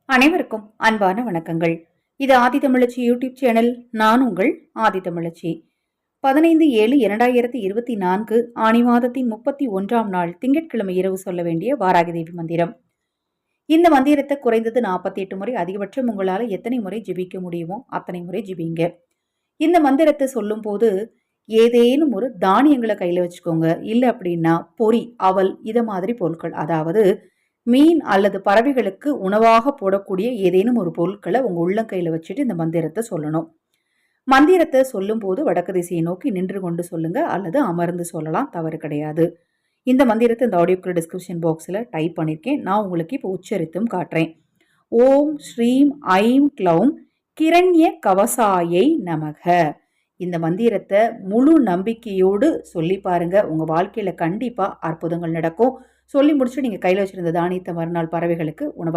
அனைவருக்கும் அன்பான வணக்கங்கள். இது ஆதித்தமிழச்சி யூடியூப் சேனல். நான் உங்கள் ஆதித்தமிழச்சி. 15/7/2024 ஆணி மாதத்தின் 31ஆம் நாள் திங்கட்கிழமை இரவு சொல்ல வேண்டிய வாராகி தேவி மந்திரம். இந்த மந்திரத்தை குறைந்தது 48 முறை, அதிகபட்சம் உங்களால் எத்தனை முறை ஜெபிக்க முடியுமோ அத்தனை முறை ஜெபிங்க. இந்த மந்திரத்தை சொல்லும் போது ஏதேனும் ஒரு தானியங்களை கையில வச்சுக்கோங்க. இல்லை அப்படின்னா பொரி, அவல் இத மாதிரி பொருட்கள், அதாவது மீன் அல்லது பறவைகளுக்கு உணவாக போடக்கூடிய ஏதேனும் ஒரு பொருட்களை உங்க உள்ளங்கையில வச்சுட்டு இந்த மந்திரத்தை சொல்லணும். மந்திரத்தை சொல்லும் போது வடக்கு திசையை நோக்கி நின்று கொண்டு சொல்லுங்க, அல்லது அமர்ந்து சொல்லலாம், தவறு கிடையாது. இந்த மந்திரத்தை இந்த ஆடியோக்கு டிஸ்கிரிப்ஷன் பாக்ஸில் டைப் பண்ணியிருக்கேன். நான் உங்களுக்கு இப்போ உச்சரித்தும் காட்டுறேன். ஓம் ஸ்ரீம் ஐம் க்ளௌம் கிரண்ய கவசாயை நமக. இந்த மந்திரத்தை முழு நம்பிக்கையோடு சொல்லி பாருங்க. உங்க வாழ்க்கையில கண்டிப்பா அற்புதங்கள் நடக்கும். சொல்லி முடிச்சுட்டு நீங்க கையில வச்சிருந்த தானியத்தை மறுநாள் பறவைகளுக்கு உணவு